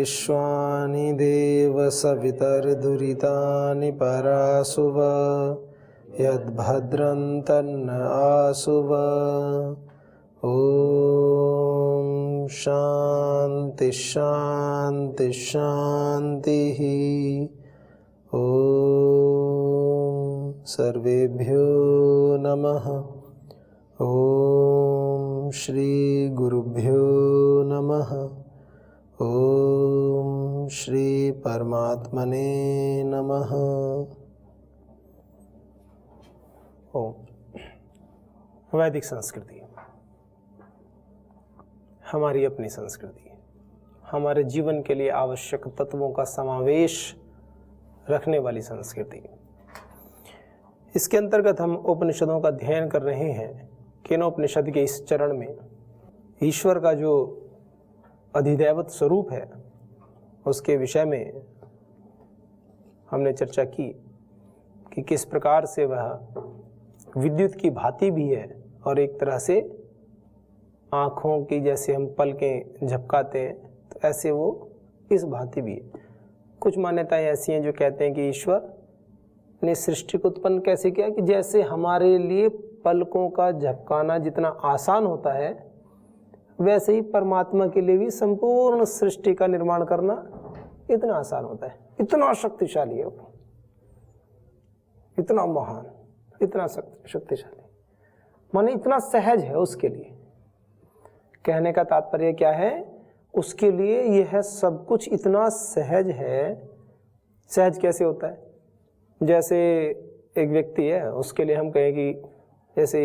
विश्वानि देव सवितर्दुरितानि परासुव यद्भद्रं तन्न आसुव। ॐ शान्ति शान्ति शान्तिः। ॐ सर्वेभ्यो नमः। ॐ श्री गुरुभ्यो नमः। ॐ श्री परमात्मने नमः। ओम। वैदिक संस्कृति हमारी अपनी संस्कृति, हमारे जीवन के लिए आवश्यक तत्वों का समावेश रखने वाली संस्कृति। इसके अंतर्गत हम उपनिषदों का अध्ययन कर रहे हैं कि इन उपनिषद के इस चरण में ईश्वर का जो अधिदैवत स्वरूप है उसके विषय में हमने चर्चा की कि किस प्रकार से वह विद्युत की भांति भी है और एक तरह से आँखों की जैसे हम पलकें झपकाते हैं तो ऐसे वो इस भांति भी है। कुछ मान्यताएं ऐसी हैं जो कहते हैं कि ईश्वर ने सृष्टि को उत्पन्न कैसे किया कि जैसे हमारे लिए पलकों का झपकाना जितना आसान होता है वैसे ही परमात्मा के लिए भी संपूर्ण सृष्टि का निर्माण करना इतना आसान होता है। इतना शक्तिशाली है वो, इतना महान, इतना शक्तिशाली, माने इतना सहज है उसके लिए। कहने का तात्पर्य क्या है, उसके लिए यह सब कुछ इतना सहज है। सहज कैसे होता है? जैसे एक व्यक्ति है, उसके लिए हम कहें कि जैसे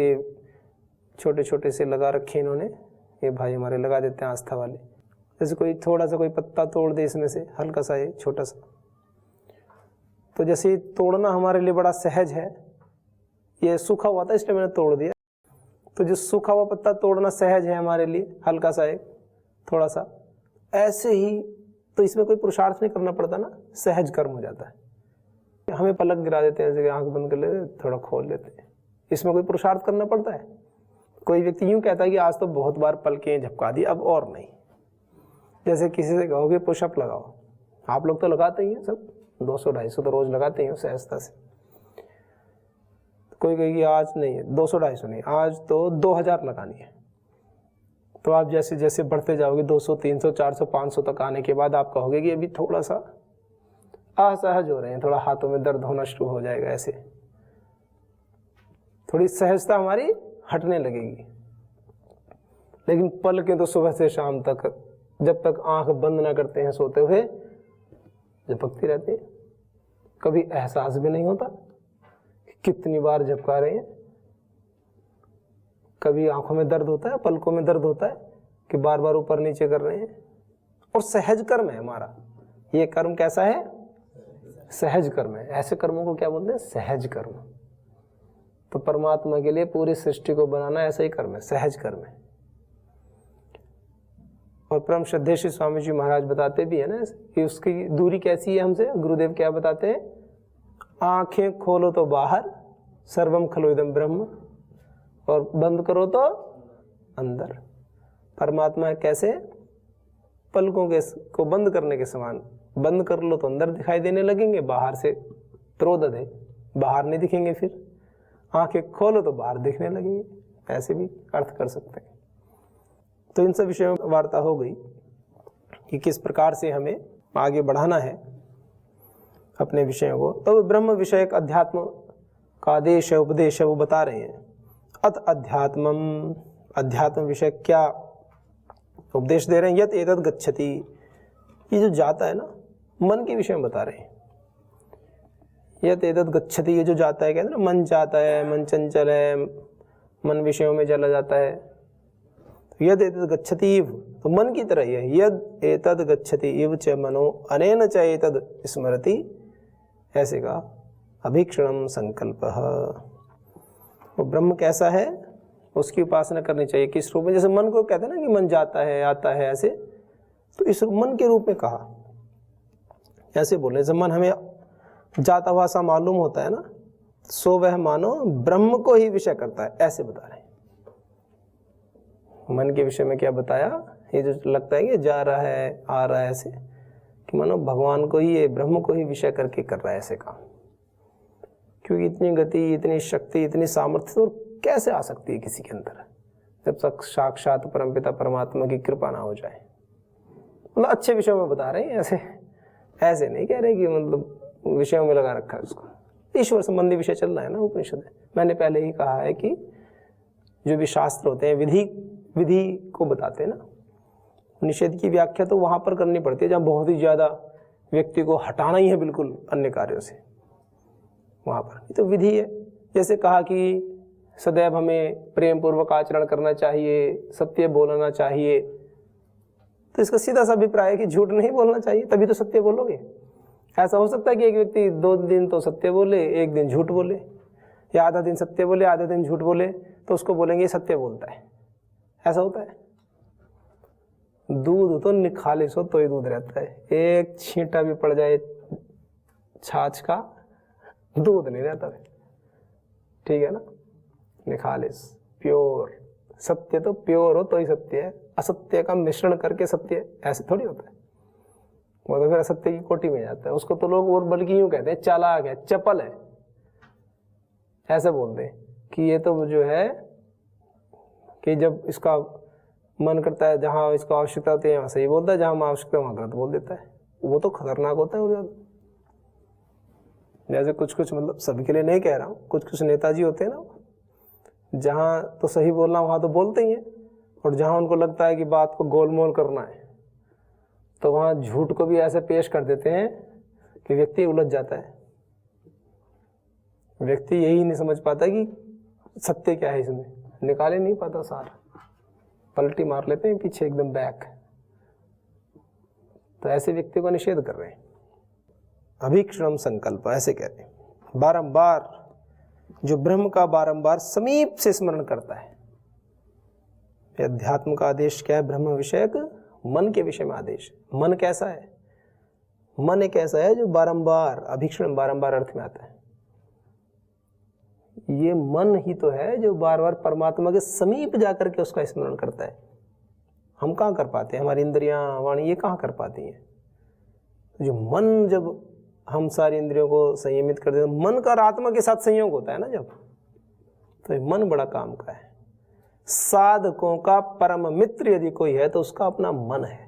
छोटे छोटे से लगा रखे इन्होंने, ये भाई हमारे लगा देते हैं आस्था वाले, जैसे कोई थोड़ा सा कोई पत्ता तोड़ दे इसमें से, हल्का सा ये छोटा सा, तो जैसे तोड़ना हमारे लिए बड़ा सहज है। ये सूखा हुआ था इसलिए मैंने तोड़ दिया, तो जो सूखा हुआ पत्ता तोड़ना सहज है हमारे लिए, हल्का सा एक थोड़ा सा। ऐसे ही तो इसमें कोई पुरुषार्थ नहीं करना पड़ता ना, सहज कर्म हो जाता है। हमें पलक गिरा देते हैं, जैसे आंख बंद कर लेते, थोड़ा खोल लेते हैं, इसमें कोई पुरुषार्थ करना पड़ता है? कोई व्यक्ति यूं कहता है कि आज तो बहुत बार पलकें झपका दी, अब और नहीं। जैसे किसी से कहोगे पुशअप लगाओ, आप लोग तो लगाते ही हैं सब, 200-250 तो रोज लगाते ही हैं सहजता से। कोई कहेगी आज नहीं है, 200-250 नहीं, आज तो 2000 लगानी है। तो आप जैसे जैसे बढ़ते जाओगे 200, 300, 400, 500 तक आने के बाद आप कहोगे कि अभी थोड़ा सा असहज हो रहे हैं, थोड़ा हाथों में दर्द होना शुरू हो जाएगा, ऐसे थोड़ी सहजता हमारी हटने लगेगी। लेकिन पलकें तो सुबह से शाम तक, जब तक आंख बंद ना करते हैं सोते हुए, झपकती रहती है। कभी एहसास भी नहीं होता कितनी बार झपका रहे हैं। कभी आंखों में दर्द होता है, पलकों में दर्द होता है कि बार बार ऊपर नीचे कर रहे हैं। और सहज कर्म है हमारा ये कर्म। कैसा है? सहज कर्म है। ऐसे कर्मों को क्या बोलते हैं? सहज कर्म। तो परमात्मा के लिए पूरी सृष्टि को बनाना ऐसा ही कर्म है, सहज कर्म है। और परम श्रद्धेय श्री स्वामी जी महाराज बताते भी है ना कि उसकी दूरी कैसी है हमसे। गुरुदेव क्या बताते हैं? आंखें खोलो तो बाहर, सर्वम खलु इदं ब्रह्म, और बंद करो तो अंदर। परमात्मा कैसे? पलकों के को बंद करने के समान। बंद कर लो तो अंदर दिखाई देने लगेंगे, बाहर से त्रोदद है, बाहर नहीं दिखेंगे। फिर आंखें खोलो तो बाहर दिखने लगेंगे। ऐसे भी अर्थ कर सकते हैं। तो इन सब विषयों में वार्ता हो गई कि किस प्रकार से हमें आगे बढ़ाना है अपने विषयों को। तो ब्रह्म विषयक अध्यात्म का आदेश है, उपदेश है, वो बता रहे हैं। अत अध्यात्मम, अध्यात्म विषय क्या उपदेश दे रहे हैं? यत एतद् गच्छति, ये जो जाता है ना, मन के विषय में बता रहे हैं। यत एतद् गच्छति, ये जो जाता है, कहते हैं ना मन जाता है, मन चंचल है, मन विषयों में चला जाता है। यद एतद् गच्छति इव, तो मन की तरह ही है। यद एतद् गच्छति इव च मनो अनेन च एतद् स्मरति, ऐसे का अभीक्षणम संकल्पः। वो ब्रह्म कैसा है उसकी उपासना करनी चाहिए। किस रूप में? जैसे मन को कहते हैं ना कि मन जाता है आता है, ऐसे तो इस मन के रूप में कहा। ऐसे बोले जब मन हमें जाता हुआ सा मालूम होता है ना, सो वह मानो ब्रह्म को ही विषय करता है, ऐसे बता रहे हैं। मन के विषय में क्या बताया? ये जो लगता है कि जा रहा है आ रहा है, ऐसे कि मानो भगवान को ही, ये ब्रह्म को ही विषय करके कर रहा है ऐसे काम। क्योंकि इतनी गति, इतनी शक्ति, इतनी सामर्थ्य तो कैसे आ सकती है किसी के अंदर, जब तक साक्षात परमपिता परमात्मा की कृपा ना हो जाए। मतलब अच्छे विषयों में बता रहे हैं, ऐसे नहीं कह रहे कि मतलब विषयों में लगा रखा है उसको। ईश्वर संबंधी विषय चल रहा है ना उपनिषद में। मैंने पहले ही कहा है कि जो भी शास्त्र होते हैं विधि को बताते हैं ना, निषेध की व्याख्या तो वहां पर करनी पड़ती है जहां बहुत ही ज्यादा व्यक्ति को हटाना ही है बिल्कुल अन्य कार्यों से, वहां पर तो विधि है। जैसे कहा कि सदैव हमें प्रेम पूर्वक आचरण करना चाहिए, सत्य बोलना चाहिए, तो इसका सीधा सा अभिप्राय है कि झूठ नहीं बोलना चाहिए, तभी तो सत्य बोलोगे। ऐसा हो सकता है कि एक व्यक्ति 2 दिन तो सत्य बोले, 1 दिन झूठ बोले, या आधा दिन सत्य बोले, आधा दिन झूठ बोले, तो उसको बोलेंगे सत्य बोलता है। ऐसा होता है? दूध तो निखालिस हो तो ही दूध रहता है, एक छींटा भी पड़ जाए छाछ का दूध नहीं रहता है, ठीक है ना। निखालिस, प्योर, सत्य तो प्योर हो तो ही सत्य है, असत्य का मिश्रण करके सत्य ऐसे थोड़ी होता है, वो तो फिर असत्य की कोटि में जाता है। उसको तो लोग और बल्कि यूं कहते हैं चालाक है, चपल है, ऐसे बोलते हैं कि ये तो जो है कि जब इसका मन करता है, जहां इसको आवश्यकता होती है वहां सही बोलता है, जहां आवश्यकता वहां गलत बोल देता है। वो तो खतरनाक होता है और ज्यादा। जैसे कुछ मतलब सभी के लिए नहीं कह रहा हूँ, कुछ नेताजी होते हैं ना, जहां तो सही बोलना वहां तो बोलते ही हैं, और जहां उनको लगता है कि बात को गोलमोल करना है तो वहां झूठ को भी ऐसे पेश कर देते हैं कि व्यक्ति उलझ जाता है। व्यक्ति यही नहीं समझ पाता कि सत्य क्या है, इसमें निकाले नहीं पाता सार, पलटी मार लेते हैं पीछे एकदम बैक। तो ऐसे व्यक्ति को निषेध कर रहे हैं। अभीक्षणम संकल्प ऐसे कहते हैं, बारंबार जो ब्रह्म का बारंबार समीप से स्मरण करता है। अध्यात्म का आदेश क्या है? ब्रह्म विषयक मन के विषय में आदेश। मन कैसा है? मन एक ऐसा है जो बारंबार, अभीक्षण बारंबार अर्थ में आता है। ये मन ही तो है जो बार बार परमात्मा के समीप जाकर के उसका स्मरण करता है। हम कहाँ कर पाते हैं? हमारी इंद्रियां, वाणी ये कहाँ कर पाती हैं? जो मन, जब हम सारी इंद्रियों को संयमित कर देते, मन का आत्मा के साथ संयोग होता है ना जब, तो ये मन बड़ा काम का है। साधकों का परम मित्र यदि कोई है तो उसका अपना मन है।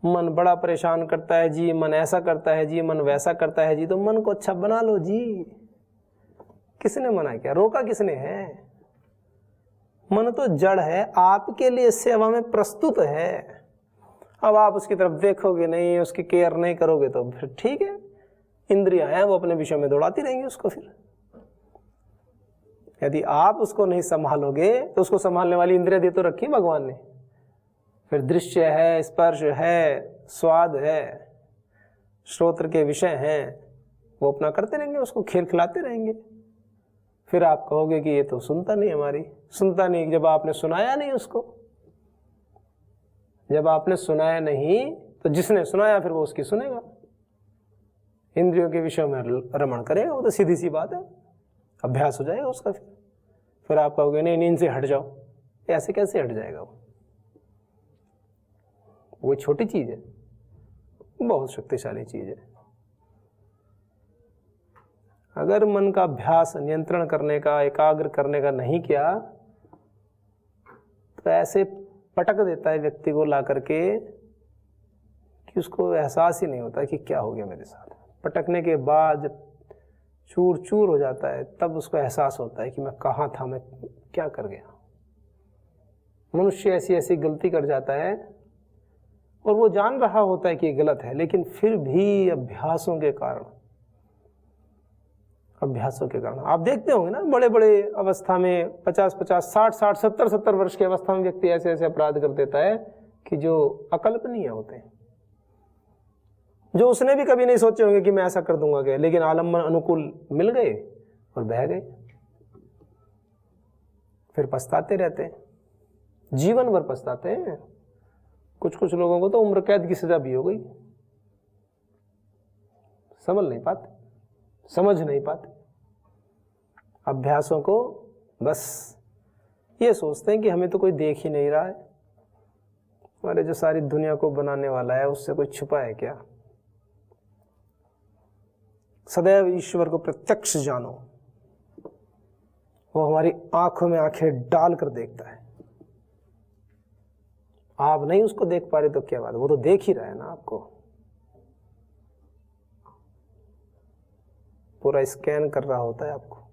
मन बड़ा परेशान करता है जी, मन ऐसा करता है जी, मन वैसा करता है जी, तो मन को अच्छा बना लो जी। किसने मना किया? रोका किसने है? मन तो जड़ है, आपके लिए सेवा में प्रस्तुत है। अब आप उसकी तरफ देखोगे नहीं, उसकी केयर नहीं करोगे तो फिर ठीक है, इंद्रियां हैं वो अपने विषय में दौड़ाती रहेंगी उसको। फिर यदि आप उसको नहीं संभालोगे तो उसको संभालने वाली इंद्रियां दी तो रखी भगवान ने। फिर दृश्य है, स्पर्श है, स्वाद है, श्रोत्र के विषय हैं, वो अपना करते रहेंगे, उसको खेल खिलाते रहेंगे। फिर आप कहोगे कि ये तो सुनता नहीं, हमारी सुनता नहीं। जब आपने सुनाया नहीं उसको, जब आपने सुनाया नहीं तो जिसने सुनाया फिर वो उसकी सुनेगा, इंद्रियों के विषय में रमण करेगा। वो तो सीधी सी बात है, अभ्यास हो जाएगा उसका। फिर आप कहोगे नहीं, नींद से हट जाओ। ऐसे कैसे हट जाएगा? वो छोटी चीज है, बहुत शक्तिशाली चीज है। अगर मन का अभ्यास नियंत्रण करने का, एकाग्र करने का नहीं किया तो ऐसे पटक देता है व्यक्ति को ला करके कि उसको एहसास ही नहीं होता कि क्या हो गया मेरे साथ। पटकने के बाद जब चूर चूर हो जाता है तब उसको एहसास होता है कि मैं कहाँ था, मैं क्या कर गया। मनुष्य ऐसी ऐसी गलती कर जाता है और वो जान रहा होता है कि ये गलत है, लेकिन फिर भी अभ्यासों के कारण आप देखते होंगे ना, बड़े बड़े अवस्था में 50-50, 60-60, 70-70 वर्ष की अवस्था में व्यक्ति ऐसे ऐसे अपराध कर देता है कि जो अकल्पनीय होते हैं, जो उसने भी कभी नहीं सोचे होंगे कि मैं ऐसा कर दूंगा क्या, लेकिन आलम्बन अनुकूल मिल गए और बह गए। फिर पछताते रहते हैं, जीवन भर पछताते हैं। कुछ लोगों को तो उम्र कैद की सजा भी हो गई। समझ नहीं पाते अभ्यासों को। बस ये सोचते हैं कि हमें तो कोई देख ही नहीं रहा है, अरे जो सारी दुनिया को बनाने वाला है उससे कोई छुपा है क्या? सदैव ईश्वर को प्रत्यक्ष जानो, वो हमारी आंखों में आंखें डालकर देखता है। आप नहीं उसको देख पा रहे तो क्या बात, वो तो देख ही रहा है ना आपको, पूरा स्कैन कर रहा होता है आपको।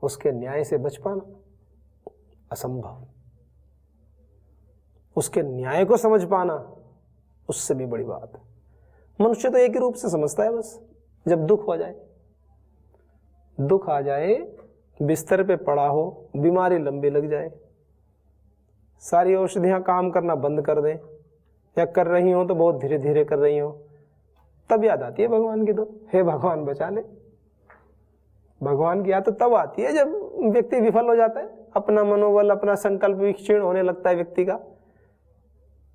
उसके न्याय से बच पाना असंभव, उसके न्याय को समझ पाना उससे भी बड़ी बात है। मनुष्य तो एक ही रूप से समझता है बस, जब दुख हो जाए, दुख आ जाए, बिस्तर पे पड़ा हो, बीमारी लंबी लग जाए, सारी औषधियां काम करना बंद कर दें, या कर रही हो तो बहुत धीरे धीरे कर रही हो, तब याद आती है भगवान की। तो हे भगवान बचा ले। भगवान की याद तो तब आती है जब व्यक्ति विफल हो जाता है, अपना मनोबल, अपना संकल्प भी क्षीण होने लगता है व्यक्ति का,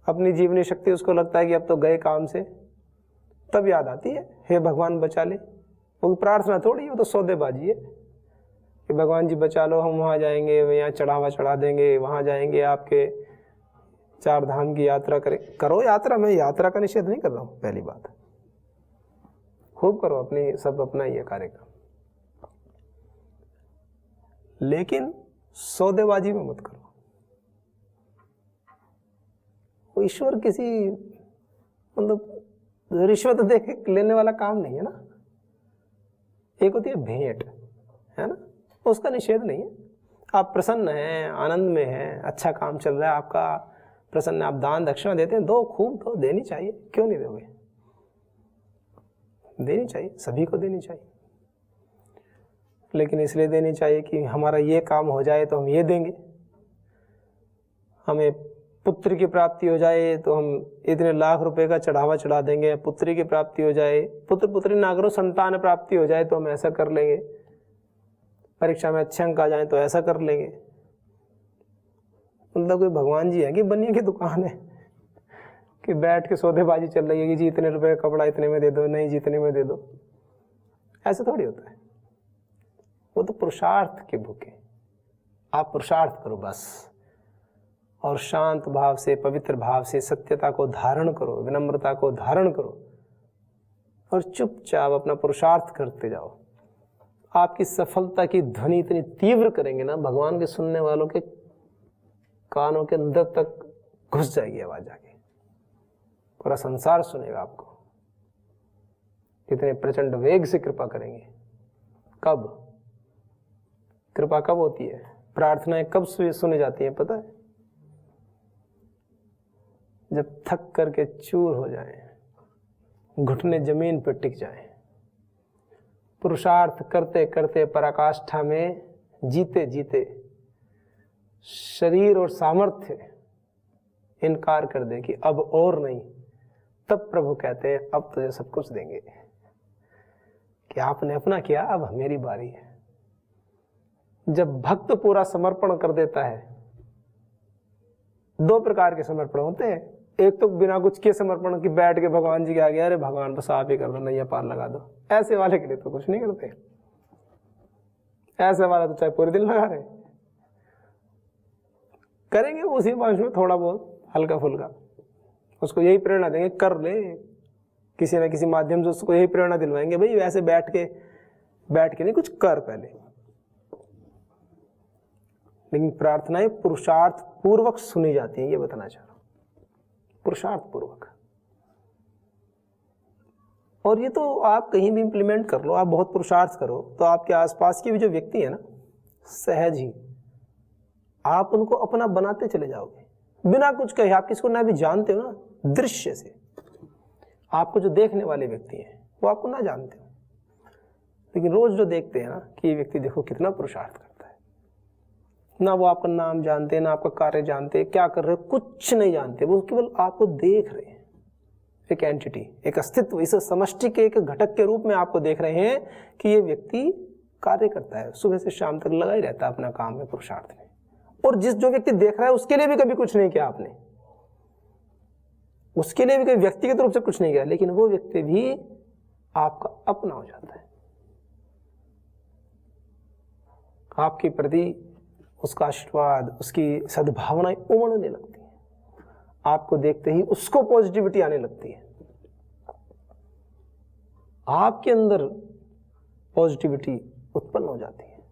अपनी जीवनी शक्ति उसको लगता है कि अब तो गए काम से, तब याद आती है हे भगवान बचा ले। वो प्रार्थना थोड़ी, वो तो सौदेबाजी है कि भगवान जी बचा लो, हम वहाँ जाएंगे, यहाँ चढ़ावा चढ़ा देंगे, वहाँ जाएंगे, आपके 4 धाम की यात्रा करें। करो यात्रा, मैं यात्रा का निषेध नहीं कर रहा हूँ, पहली बात खूब करो, अपनी सब अपना ही है कार्यक्रम, लेकिन सौदेबाजी में मत करो। वो ईश्वर किसी मतलब रिश्वत दे के लेने वाला काम नहीं है ना। एक होती है भेंट, है ना, उसका निषेध नहीं है। आप प्रसन्न हैं, आनंद में हैं, अच्छा काम चल रहा है आपका, प्रसन्न, आप दान दक्षिणा देते हैं, दो, खूब दो, देनी चाहिए, क्यों नहीं दोगे, देनी चाहिए, सभी को देनी चाहिए, लेकिन इसलिए देनी चाहिए कि हमारा ये काम हो जाए तो हम ये देंगे, हमें पुत्र की प्राप्ति हो जाए तो हम इतने लाख रुपए का चढ़ावा चढ़ा देंगे, पुत्री की प्राप्ति हो जाए, पुत्र पुत्री ना करो, संतान प्राप्ति हो जाए तो हम ऐसा कर लेंगे, परीक्षा में अच्छे अंक आ जाए तो ऐसा कर लेंगे। मतलब कोई भगवान जी है कि बनिए की दुकान है कि बैठ के सौदेबाजी चल रही है कि जी इतने रुपए का कपड़ा इतने में दे दो, नहीं जितने में दे दो, ऐसा थोड़ी होता है। वो तो पुरुषार्थ के भूखे, आप पुरुषार्थ करो बस, और शांत भाव से, पवित्र भाव से सत्यता को धारण करो, विनम्रता को धारण करो, और चुपचाप अपना पुरुषार्थ करते जाओ। आपकी सफलता की ध्वनि इतनी तीव्र करेंगे ना, भगवान के सुनने वालों के कानों के अंदर तक घुस जाएगी आवाज जाके, पूरा संसार सुनेगा आपको। कितने प्रचंड वेग से कृपा करेंगे। कब कृपा कब होती है, प्रार्थनाएं कब सुनी जाती हैं पता है? जब थक करके चूर हो जाएं, घुटने जमीन पर टिक जाएं, पुरुषार्थ करते करते पराकाष्ठा में जीते जीते शरीर और सामर्थ्य इनकार कर दे कि अब और नहीं, तब प्रभु कहते हैं अब तुझे सब कुछ देंगे, कि आपने अपना किया, अब मेरी बारी है। जब भक्त पूरा समर्पण कर देता है, 2 प्रकार के समर्पण होते हैं। एक तो बिना कुछ के समर्पण की बैठ के भगवान जी के आगे, अरे भगवान बस आप ही कर दो, नैया पार लगा दो, ऐसे वाले के लिए तो कुछ नहीं करते। ऐसे वाला तो चाहे पूरे दिन लगा रहे, करेंगे उसी वंश में थोड़ा बहुत हल्का फुल्का, उसको यही प्रेरणा देंगे कर ले, किसी न किसी माध्यम से उसको यही प्रेरणा दिलवाएंगे, भाई वैसे बैठ के नहीं, कुछ कर पहले। लेकिन प्रार्थनाएं पुरुषार्थ पूर्वक सुनी जाती हैं, ये बताना चाह रहा हूं, पुरुषार्थ पूर्वक। और ये तो आप कहीं भी इंप्लीमेंट कर लो, आप बहुत पुरुषार्थ करो तो आपके आसपास के भी जो व्यक्ति है ना, सहज ही आप उनको अपना बनाते चले जाओगे, बिना कुछ कहे। आप किसको ना भी जानते हो ना, दृश्य से आपको जो देखने वाले व्यक्ति हैं वो आपको ना जानते हो, लेकिन रोज जो देखते हैं ना कि ये व्यक्ति देखो कितना पुरुषार्थ करता है, ना वो आपका नाम जानते, ना आपका कार्य जानते, क्या कर रहे हो कुछ नहीं जानते, वो केवल आपको देख रहे हैं, एक एंटिटी, एक अस्तित्व, इस समष्टि के एक घटक के रूप में आपको देख रहे हैं कि ये व्यक्ति कार्य करता है, सुबह से शाम तक लगा ही रहता है अपना काम में, पुरुषार्थ में। और जो व्यक्ति देख रहा है उसके लिए भी कभी कुछ नहीं किया आपने, उसके लिए भी कभी व्यक्तिगत रूप से कुछ नहीं किया, लेकिन वो व्यक्ति भी आपका अपना हो जाता है, आपके प्रति उसका आशीर्वाद, उसकी सद्भावनाएं उमड़ने लगती हैं। आपको देखते ही उसको पॉजिटिविटी आने लगती है, आपके अंदर पॉजिटिविटी उत्पन्न हो जाती है,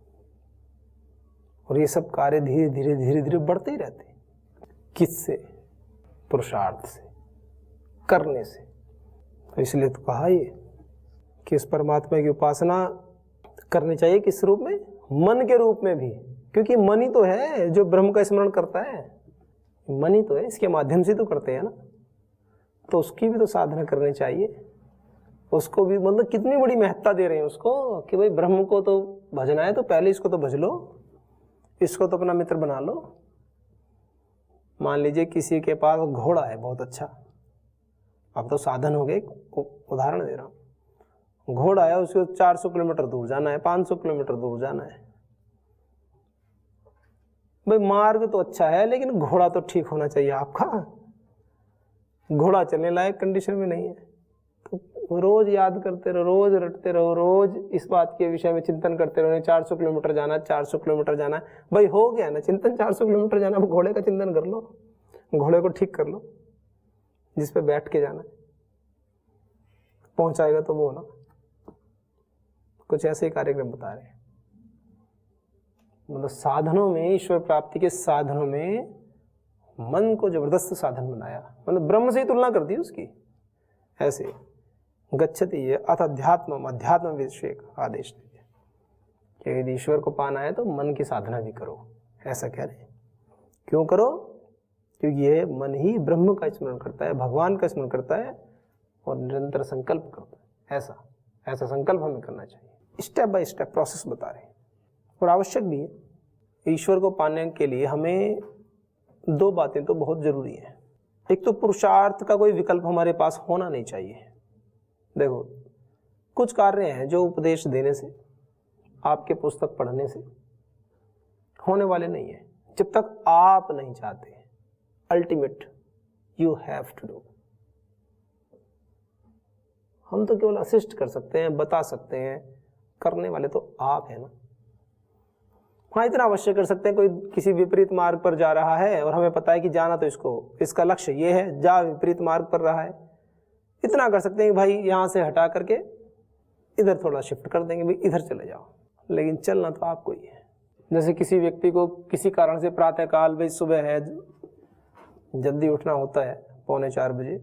और ये सब कार्य धीरे धीरे धीरे धीरे बढ़ते ही रहते हैं। किससे? पुरुषार्थ से, करने से। तो इसलिए तो कहा ये कि इस परमात्मा की उपासना करनी चाहिए किस रूप में? मन के रूप में भी, क्योंकि मन ही तो है जो ब्रह्म का स्मरण करता है, मन ही तो है, इसके माध्यम से तो करते हैं ना। तो उसकी भी तो साधना करनी चाहिए, उसको भी मतलब कितनी बड़ी महत्ता दे रहे हैं उसको कि भाई ब्रह्म को तो भजना है तो पहले इसको तो भज लो, इसको तो अपना मित्र बना लो। मान लीजिए किसी के पास घोड़ा है बहुत अच्छा, अब तो साधन हो गए, उदाहरण दे रहा हूँ, घोड़ा है, उसको 400 किलोमीटर दूर जाना है, 500 किलोमीटर दूर जाना है। भाई मार्ग तो अच्छा है लेकिन घोड़ा तो ठीक होना चाहिए आपका, घोड़ा चलने लायक कंडीशन में नहीं है। तो रोज याद करते रहो, रोज रटते रहो, रोज इस बात के विषय में चिंतन करते रहो, 400 किलोमीटर जाना, 400 किलोमीटर जाना है। भाई हो गया ना चिंतन, 400 किलोमीटर जाना, अब घोड़े का चिंतन कर लो, घोड़े को ठीक कर लो जिस पे बैठ के जाना है, पहुंचाएगा तो वो ना। कुछ ऐसे ही कार्यक्रम बता रहे हैं, मतलब साधनों में, ईश्वर प्राप्ति के साधनों में मन को जबरदस्त साधन बनाया, मतलब ब्रह्म से ही तुलना कर दी उसकी। ऐसे गच्छति अथ अध्यात्म, अध्यात्म विषय आदेश दिया कि यदि ईश्वर को पाना है तो मन की साधना भी करो, ऐसा कह रहे हैं। क्यों करो? क्योंकि ये मन ही ब्रह्म का स्मरण करता है, भगवान का स्मरण करता है और निरंतर संकल्प करता है। ऐसा संकल्प हमें करना चाहिए। स्टेप बाय स्टेप प्रोसेस बता रहे हैं, और आवश्यक भी है। ईश्वर को पाने के लिए हमें दो बातें तो बहुत जरूरी हैं। एक तो पुरुषार्थ का कोई विकल्प हमारे पास होना नहीं चाहिए। देखो कुछ कार्य हैं जो उपदेश देने से, आपके पुस्तक पढ़ने से होने वाले नहीं है, जब तक आप नहीं चाहते। Ultimate you have to do. हम तो केवल असिस्ट कर सकते हैं, बता सकते हैं, करने वाले तो आप है ना। हाँ इतना अवश्य कर सकते हैं, कोई किसी विपरीत मार्ग पर जा रहा है और हमें पता है कि जाना तो इसको, इसका लक्ष्य ये है, जा विपरीत मार्ग पर रहा है, इतना कर सकते हैं कि भाई यहाँ से हटा करके इधर थोड़ा शिफ्ट कर देंगे, भाई इधर चले जाओ, लेकिन चलना तो आपको ही है। जैसे किसी व्यक्ति को किसी कारण से प्रातःकाल, भाई सुबह है, जल्दी उठना होता है 3:45 बजे,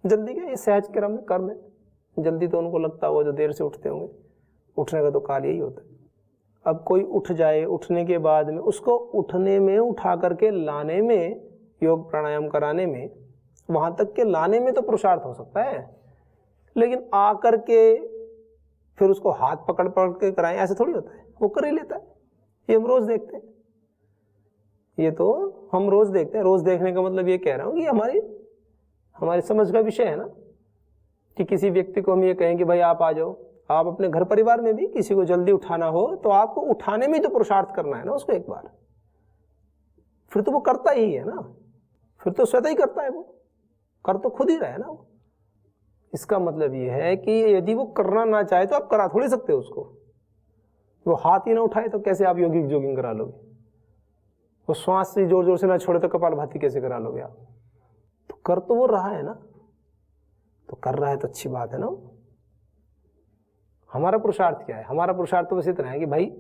जल्दी क्या, ये सहज कर्म है, जल्दी तो उनको लगता होगा जो देर से उठते होंगे, उठने का तो काल यही होता है। अब कोई उठ जाए, उठने के बाद में उसको उठने में, उठा करके लाने में, योग प्राणायाम कराने में, वहां तक के लाने में तो पुरुषार्थ हो सकता है, लेकिन आकर के फिर उसको हाथ पकड़ के कराएं, ऐसे थोड़ी होता है, वो कर ही लेता है। ये हम रोज देखते हैं, ये तो हम रोज देखते हैं। रोज देखने का मतलब ये कह रहा हूं कि हमारी समझ का विषय है ना, कि किसी व्यक्ति को हम ये कहें कि भाई आप आ जाओ। आप अपने घर परिवार में भी किसी को जल्दी उठाना हो तो आपको उठाने में तो पुरुषार्थ करना है ना उसको एक बार, फिर तो वो करता ही है ना, फिर तो स्वतः ही करता है, वो कर तो खुद ही रहा है ना वो। इसका मतलब ये है कि यदि वो करना ना चाहे तो आप करा थोड़ी सकते हो उसको। वो हाथ ही ना उठाए तो कैसे आप योगिक जोगिंग करा लोगे? वो श्वास से जोर जोर से ना छोड़े तो कपालभाति कैसे करा लोगे आप? तो कर तो वो रहा है ना, तो कर रहा है तो अच्छी बात है ना। हमारा पुरुषार्थ क्या है? हमारा पुरुषार्थ तो बस इतना है कि भाई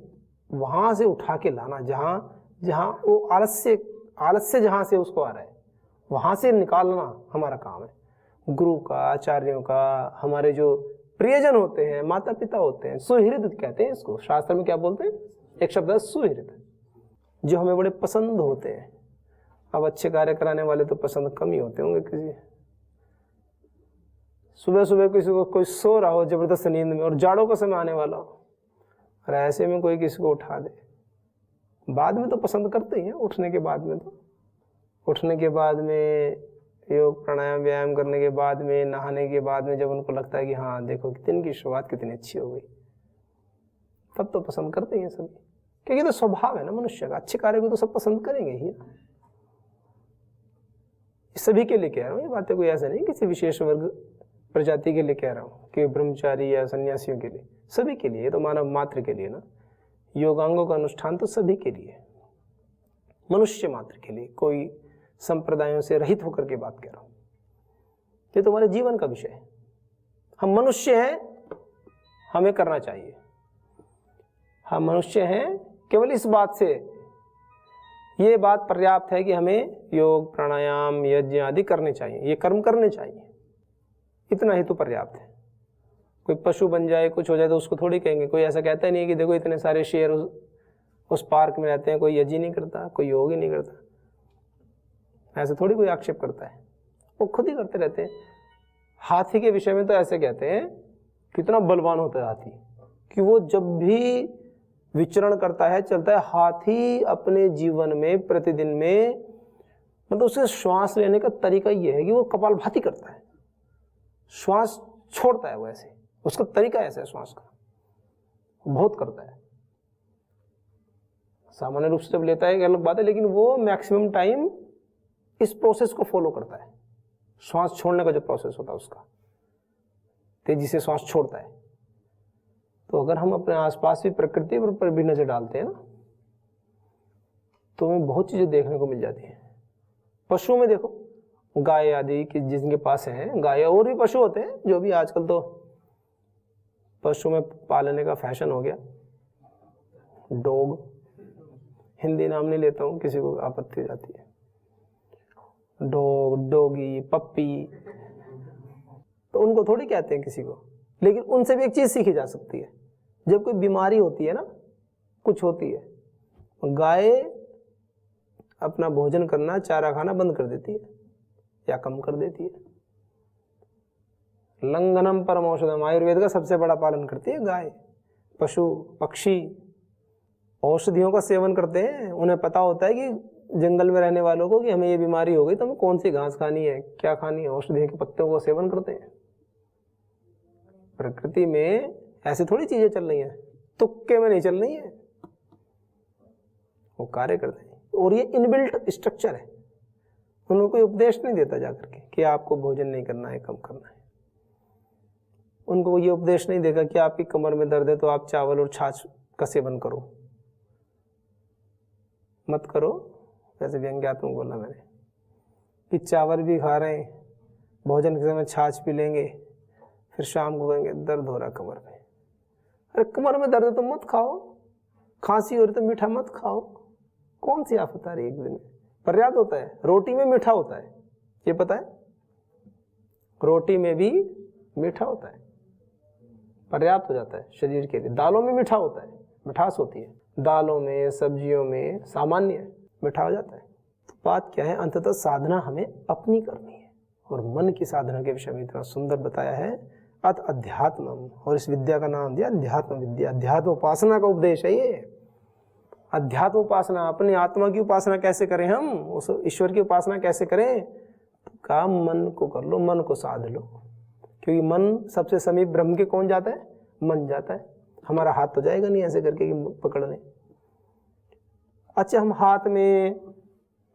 वहां से उठा के लाना, जहां वो आलस्य जहां से उसको आ रहा है वहां से निकालना हमारा काम है। गुरु का, आचार्यों का, हमारे जो प्रियजन होते हैं, माता पिता होते हैं, सुहृद कहते हैं इसको, शास्त्र में क्या बोलते हैं, एक शब्द है सुहृद, जो हमें बड़े पसंद होते हैं। अब अच्छे कार्य कराने वाले तो पसंद कम ही होते होंगे किसी। सुबह सुबह किसी को कोई सो रहा हो जबरदस्त नींद में और जाड़ों का समय आने वाला हो, और ऐसे में कोई किसी को उठा दे, बाद में तो पसंद करते ही हैं। उठने के बाद में तो, उठने के बाद में योग प्राणायाम व्यायाम करने के बाद में, नहाने के बाद में, जब उनको लगता है कि हाँ देखो दिन की शुरुआत कितनी अच्छी हो गई, तब तो पसंद करते हैं सभी, क्योंकि तो स्वभाव है ना मनुष्य का। अच्छे कार्य को तो सब पसंद करेंगे ही ना। सभी के लिए कह रहा हूँ ये बातें, कोई ऐसा नहीं किसी विशेष वर्ग प्रजाति के लिए कह रहा हूँ कि ब्रह्मचारी या सन्यासियों के लिए, सभी के लिए, ये तो मानव मात्र के लिए ना। योगांगों का अनुष्ठान तो सभी के लिए, मनुष्य मात्र के लिए, कोई संप्रदायों से रहित होकर के बात कर रहा हूं। ये तुम्हारे जीवन का विषय है। हम मनुष्य हैं, हमें करना चाहिए। हम मनुष्य हैं, केवल इस बात से ये बात पर्याप्त है कि हमें योग, प्राणायाम, यज्ञ आदि करने चाहिए, ये कर्म करने चाहिए, इतना ही तो पर्याप्त है। कोई पशु बन जाए, कुछ हो जाए तो उसको थोड़ी कहेंगे। कोई ऐसा कहता ही नहीं कि देखो इतने सारे शेर उस पार्क में रहते हैं, कोई यज्ञ नहीं करता, कोई योग ही नहीं करता, ऐसे थोड़ी कोई आक्षेप करता है, वो खुद ही करते रहते हैं। हाथी के विषय में तो ऐसे कहते हैं, कितना बलवान होता है हाथी, कि वो जब भी विचरण करता है, चलता है, हाथी अपने जीवन में प्रतिदिन में, मतलब उसके श्वास लेने का तरीका ये है कि वो कपालभाति करता है, श्वास छोड़ता है वो ऐसे, उसका तरीका ऐसा है श्वास का, बहुत करता है। सामान्य रूप से जब लेता है एक अलग बात है, लेकिन वो मैक्सिमम टाइम इस प्रोसेस को फॉलो करता है। श्वास छोड़ने का जो प्रोसेस होता है उसका, तेजी से श्वास छोड़ता है। तो अगर हम अपने आसपास भी प्रकृति पर भी नजर डालते हैं ना, तो हमें बहुत चीजें देखने को मिल जाती हैं। पशुओं में देखो, गाय आदि की जिनके पास है, गाय और भी पशु होते हैं, जो भी आजकल तो पशु में पालने का फैशन हो गया। डॉग, हिंदी नाम नहीं लेता हूं, किसी को आपत्ति हो जाती है। डॉग, डॉगी, पप्पी, तो उनको थोड़ी कहते हैं किसी को, लेकिन उनसे भी एक चीज सीखी जा सकती है। जब कोई बीमारी होती है ना, कुछ होती है, गाय अपना भोजन करना, चारा खाना बंद कर देती है या कम कर देती है। लंघनम परम औषधम, आयुर्वेद का सबसे बड़ा पालन करती है गाय। पशु पक्षी औषधियों का सेवन करते हैं, उन्हें पता होता है कि जंगल में रहने वालों को कि हमें ये बीमारी हो गई तो हमें कौन सी घास खानी है, क्या खानी है, औषधियों के पत्तों का सेवन करते हैं। प्रकृति में ऐसी थोड़ी चीजें चल रही हैं, तुक्के में नहीं चल रही है, वो कार्य करते हैं। और ये इनबिल्ट स्ट्रक्चर है, उनको कोई उपदेश नहीं देता जाकर के कि आपको भोजन नहीं करना है, कम करना है। उनको ये उपदेश नहीं देगा कि आपकी कमर में दर्द है तो आप चावल और छाछ का सेवन करो, मत करो। वैसे व्यंग्यात्मक बोला मैंने कि चावल भी खा रहे हैं, भोजन के समय छाछ पी लेंगे, फिर शाम को कहेंगे दर्द हो रहा कमर में। अरे कमर में दर्द है तो मत खाओ, खांसी हो रही तो मीठा मत खाओ, कौन सी आफत आ रही है एक दिन में? पर्याप्त होता है। रोटी में मीठा होता है, ये पता है, रोटी में भी मीठा होता है, पर्याप्त हो जाता है शरीर के लिए। दालों में मीठा होता है, मिठास होती है दालों में, सब्जियों में, सामान्य मीठा हो जाता है। तो बात क्या है, अंततः साधना हमें अपनी करनी है। और मन की साधना के विषय में इतना सुंदर बताया है, अत अध्यात्मम, और इस विद्या का नाम दिया अध्यात्म विद्या। अध्यात्म उपासना का उपदेश है ये। अध्यात्म उपासना, अपनी आत्मा की उपासना कैसे करें हम, उस ईश्वर की उपासना कैसे करें? तो काम मन को कर लो, मन को साध लो, क्योंकि मन सबसे समीप ब्रह्म के कौन जाता है? मन जाता है। हमारा हाथ तो जाएगा नहीं ऐसे करके कि पकड़ने। अच्छा, हम हाथ में,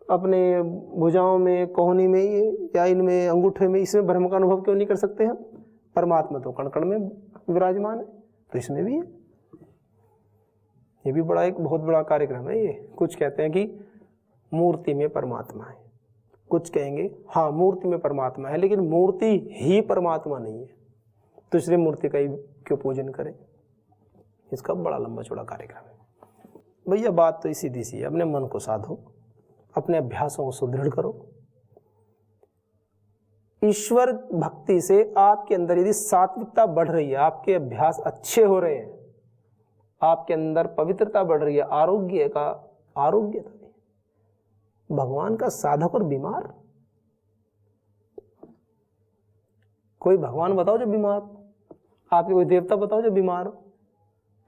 अपने भुजाओं में, कोहनी में या इनमें, अंगूठे में, इसमें ब्रह्म का अनुभव क्यों नहीं कर सकते हम? परमात्मा तो कण कण में विराजमान है, तो इसमें भी है। ये भी बड़ा, एक बहुत बड़ा कार्यक्रम है ये। कुछ कहते हैं कि मूर्ति में परमात्मा है, कुछ कहेंगे हाँ मूर्ति में परमात्मा है, लेकिन मूर्ति ही परमात्मा नहीं है, तो इसलिए मूर्ति का ही क्यों पूजन करें? इसका बड़ा लंबा चौड़ा कार्यक्रम है भैया। बात तो सीधी सी है, अपने मन को साधो, अपने अभ्यासों को सुदृढ़ करो। ईश्वर भक्ति से आपके अंदर यदि सात्विकता बढ़ रही है, आपके अभ्यास अच्छे हो रहे हैं, आपके अंदर पवित्रता बढ़ रही है, आरोग्य भगवान का साधक और बीमार, कोई भगवान बताओ जो बीमार हो, आपके कोई देवता बताओ जो बीमार हो।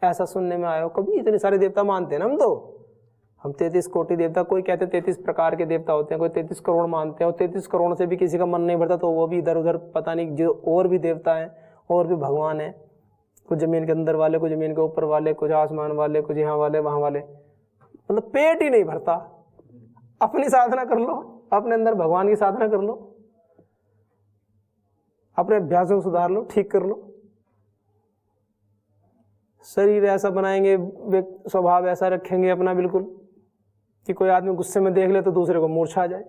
ऐसा सुनने में आया हो कभी? इतने सारे देवता मानते हैं ना हम 33 कोटि देवता, कोई कहते 33 प्रकार के देवता होते हैं, कोई 33 करोड़ मानते हैं, और 33 करोड़ से भी किसी का मन नहीं भरता तो वो भी इधर उधर पता नहीं जो और भी देवता हैं और भी भगवान हैं, कुछ जमीन के अंदर वाले, कुछ जमीन के ऊपर वाले, कुछ आसमान वाले, कुछ यहाँ वाले वहाँ वाले, मतलब पेट ही नहीं भरता। अपनी साधना कर लो, अपने अंदर भगवान की साधना कर लो, अपने अभ्यासों को सुधार लो, ठीक कर लो, शरीर ऐसा बनाएंगे, स्वभाव ऐसा रखेंगे अपना, बिल्कुल कि कोई आदमी गुस्से में देख ले तो दूसरे को मूर्छा आ जाए।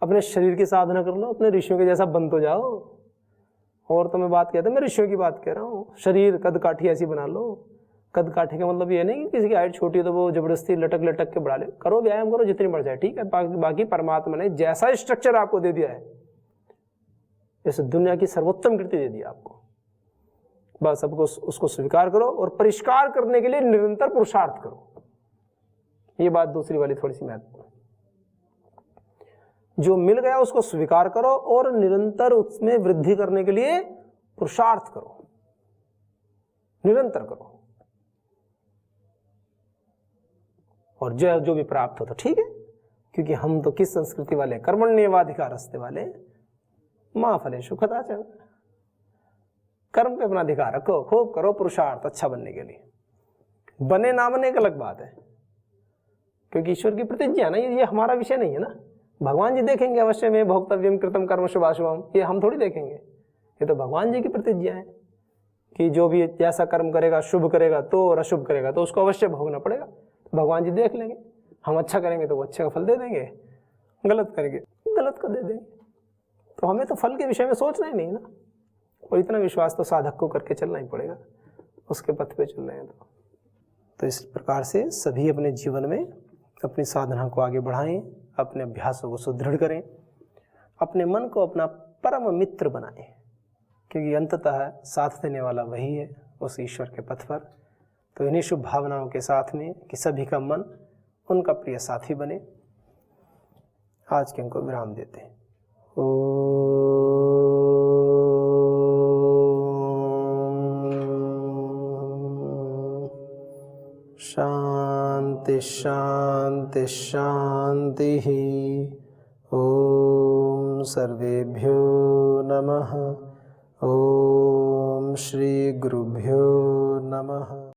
अपने शरीर की साधना कर लो, अपने ऋषियों के जैसा बन तो जाओ। और तो मैं बात कहता मैं ऋषियों की बात कह रहा हूँ। शरीर कद काठी ऐसी बना लो। कद काठी का मतलब ये नहीं कि किसी की हाइट छोटी है तो वो जबरदस्ती लटक लटक के बढ़ा ले। करो, व्यायाम करो जितनी बढ़ जाए, ठीक है। बाकी परमात्मा ने जैसा स्ट्रक्चर आपको दे दिया है, जैसे दुनिया की सर्वोत्तम कृति दे दी आपको, बस सबको उसको स्वीकार करो और परिष्कार करने के लिए निरंतर पुरुषार्थ करो। ये बात दूसरी वाली थोड़ी सी महत्वपूर्ण। जो मिल गया उसको स्वीकार करो और निरंतर उसमें वृद्धि करने के लिए पुरुषार्थ करो, निरंतर करो। और जो भी प्राप्त हो तो ठीक है, क्योंकि हम तो किस संस्कृति वाले, कर्मण्येवाधिकारस्ते वाले, मां फलेषु कदाचन। कर्म पे अपना अधिकार रखो, खूब करो पुरुषार्थ अच्छा बनने के लिए। बने ना बने एक अलग बात है, क्योंकि ईश्वर की प्रतिज्ञा ना, ये हमारा विषय नहीं है ना। भगवान जी देखेंगे अवश्य में भोक्तव्यम कृतम कर्म शुभाशुभम, ये हम थोड़ी देखेंगे। ये तो भगवान जी की प्रतिज्ञा है कि जो भी जैसा कर्म करेगा, शुभ करेगा तो और अशुभ करेगा तो उसको अवश्य भोगना पड़ेगा। भगवान जी देख लेंगे, हम अच्छा करेंगे तो वो अच्छे का फल दे देंगे, गलत करेंगे गलत का दे देंगे। तो हमें तो फल के विषय में सोचना ही नहीं ना। और इतना विश्वास तो साधक को करके चलना ही पड़ेगा, उसके पथ पे चल रहे हैं तो इस प्रकार से सभी अपने जीवन में अपनी साधना को आगे बढ़ाएं, अपने अभ्यासों को सुदृढ़ करें, अपने मन को अपना परम मित्र बनाएं, क्योंकि अंततः साथ देने वाला वही है उस ईश्वर के पथ पर। तो इन्हीं शुभ भावनाओं के साथ में कि सभी का मन उनका प्रिय साथी बने, आज के अंक को विराम देते हैं। शांति शांति शांति। ओम सर्वेभ्यो नमः। ओम श्री गुरुभ्यो नमः।